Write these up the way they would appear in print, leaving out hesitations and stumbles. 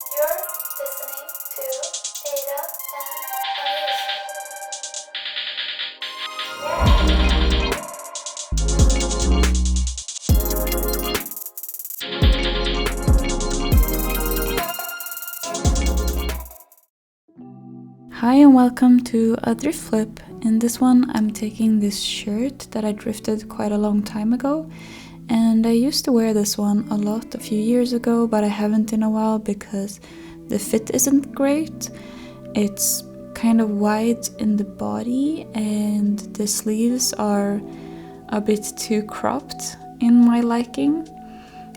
You're listening to Eyra and Hi and welcome to a thrift flip. In this one I'm taking this shirt that I thrifted quite a long time ago, and I used to wear this one a lot a few years ago, but I haven't in a while because the fit isn't great. It's kind of wide in the body and the sleeves are a bit too cropped in my liking.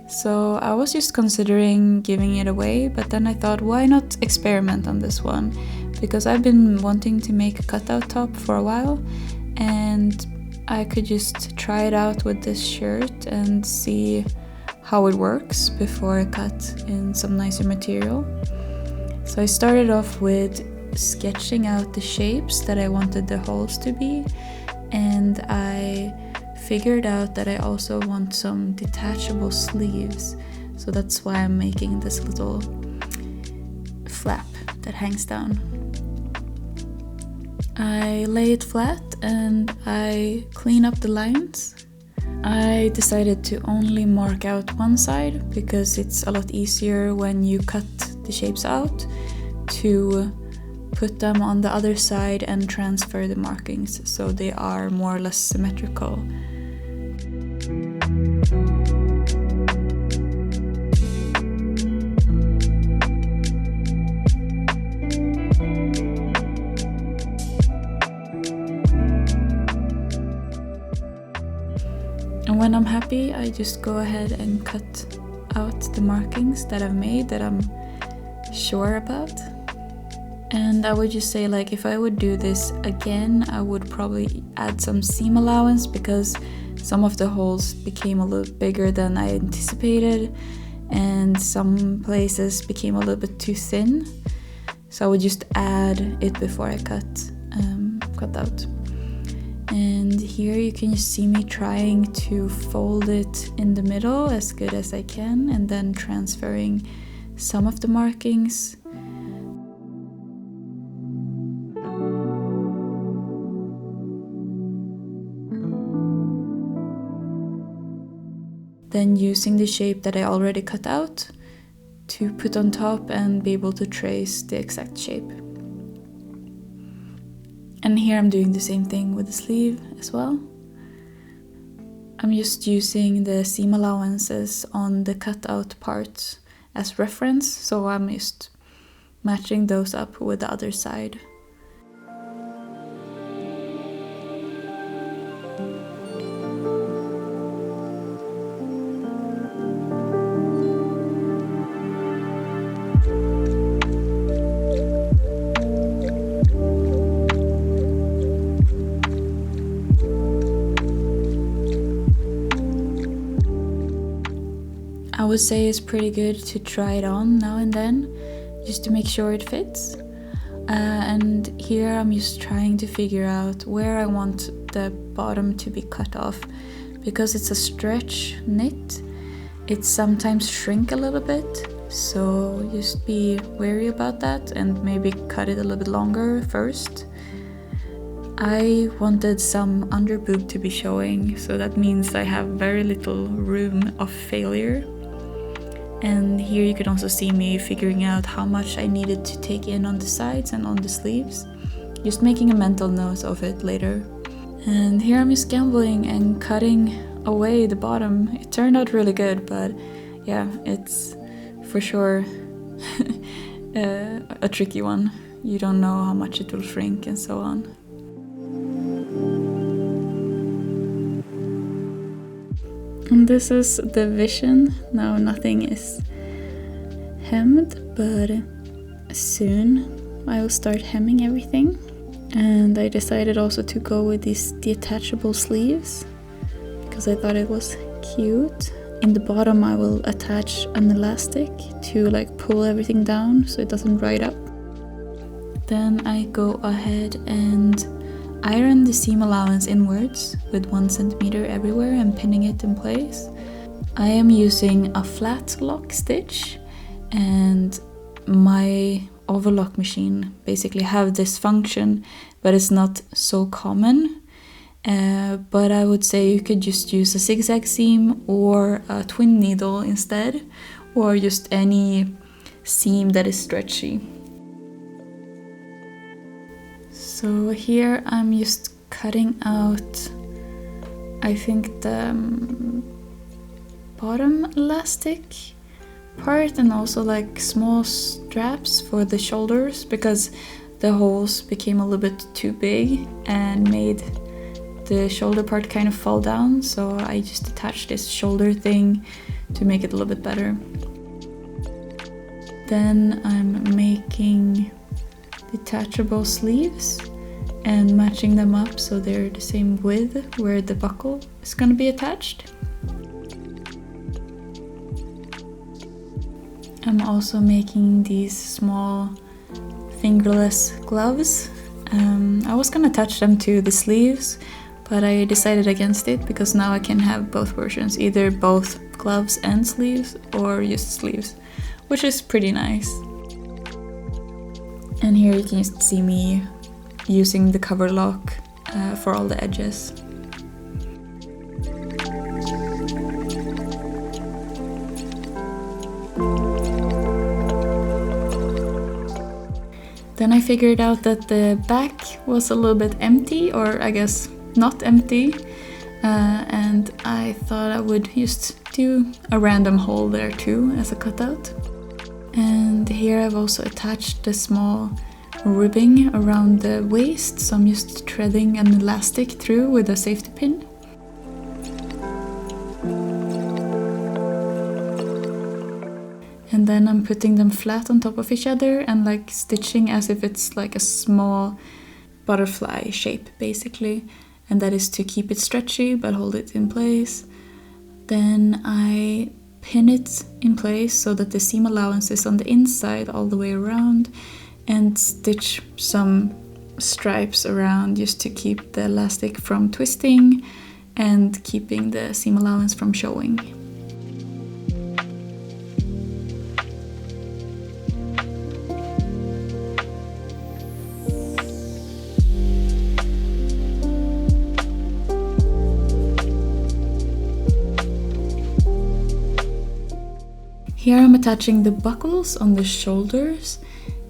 So I was just considering giving it away, but then I thought, why not experiment on this one? Because I've been wanting to make a cutout top for a while, and I could just try it out with this shirt and see how it works before I cut in some nicer material. So I started off with sketching out the shapes that I wanted the holes to be, and I figured out that I also want some detachable sleeves, so that's why I'm making this little flap that hangs down. I lay it flat and I clean up the lines. I decided to only mark out one side because it's a lot easier when you cut the shapes out to put them on the other side and transfer the markings so they are more or less symmetrical. And when I'm happy, I just go ahead and cut out the markings that I've made that I'm sure about. And I would just say, like, if I would do this again, I would probably add some seam allowance because some of the holes became a little bigger than I anticipated and some places became a little bit too thin. So I would just add it before I cut out. And here you can just see me trying to fold it in the middle as good as I can and then transferring some of the markings. Then using the shape that I already cut out to put on top and be able to trace the exact shape. And here I'm doing the same thing with the sleeve as well. I'm just using the seam allowances on the cutout parts as reference, so I'm just matching those up with the other side. I would say it's pretty good to try it on now and then, just to make sure it fits. And here I'm just trying to figure out where I want the bottom to be cut off. Because it's a stretch knit, it sometimes shrink a little bit, so just be wary about that and maybe cut it a little bit longer first. I wanted some under boob to be showing, so that means I have very little room of failure. And here you can also see me figuring out how much I needed to take in on the sides and on the sleeves, just making a mental note of it later. And here I'm just gambling and cutting away the bottom. It turned out really good, but yeah, it's for sure a tricky one. You don't know how much it will shrink and so on. And this is the vision. Now nothing is hemmed, but soon I will start hemming everything. And I decided also to go with these detachable sleeves because I thought it was cute. In the bottom I will attach an elastic to like pull everything down so it doesn't ride up. Then I go ahead and iron the seam allowance inwards with 1 centimeter everywhere and pinning it in place. I am using a flat lock stitch, and my overlock machine basically have this function, but it's not so common. But I would say you could just use a zigzag seam or a twin needle instead, or just any seam that is stretchy. So here I'm just cutting out, I think, the bottom elastic part and also like small straps for the shoulders, because the holes became a little bit too big and made the shoulder part kind of fall down, so I just attached this shoulder thing to make it a little bit better. Then I'm making detachable sleeves and matching them up so they're the same width where the buckle is going to be attached. I'm also making these small fingerless gloves. I was gonna attach them to the sleeves, but I decided against it because now I can have both versions, either both gloves and sleeves or just sleeves, which is pretty nice. And here you can just see me using the cover lock for all the edges. Then I figured out that the back was a little bit empty, or I guess not empty, and I thought I would just do a random hole there too as a cutout. And here I've also attached the small ribbing around the waist, so I'm just threading an elastic through with a safety pin. And then I'm putting them flat on top of each other and like stitching as if it's like a small butterfly shape basically, and that is to keep it stretchy but hold it in place. Then I pin it in place so that the seam allowance is on the inside all the way around, and stitch some stripes around just to keep the elastic from twisting and keeping the seam allowance from showing. Here I'm attaching the buckles on the shoulders,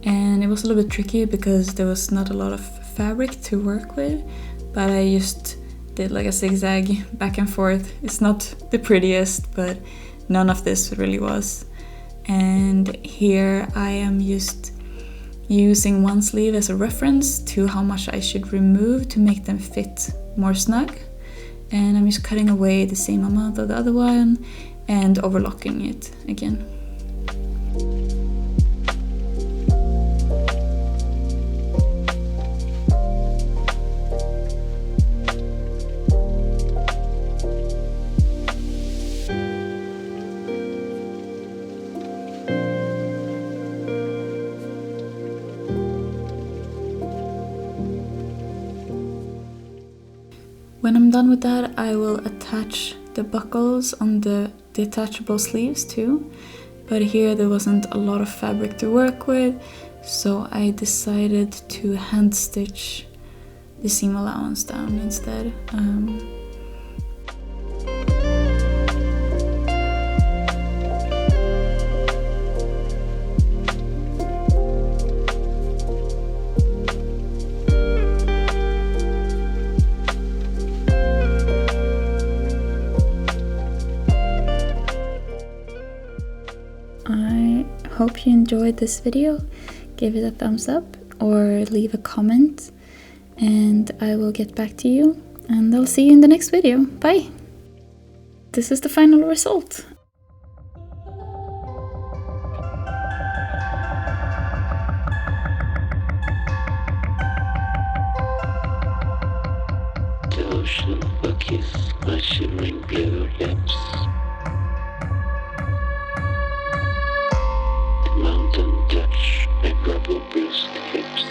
and it was a little bit tricky because there was not a lot of fabric to work with, but I just did like a zigzag back and forth. It's not the prettiest, but none of this really was. And here I am just using one sleeve as a reference to how much I should remove to make them fit more snug. And I'm just cutting away the same amount of the other one and overlocking it again. When I'm done with that, I will attach the buckles on the detachable sleeves too, but here there wasn't a lot of fabric to work with, so I decided to hand stitch the seam allowance down instead. I hope you enjoyed this video. Give it a thumbs up or leave a comment, and I will get back to you, and I'll see you in the next video. Bye! This is the final result. The ocean, a kiss, my shimmering blue lips. The mountain touch, my purple bruised hips.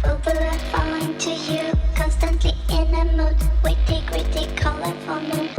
Purple and falling to you, constantly in a mood. Witty, gritty, colorful mood.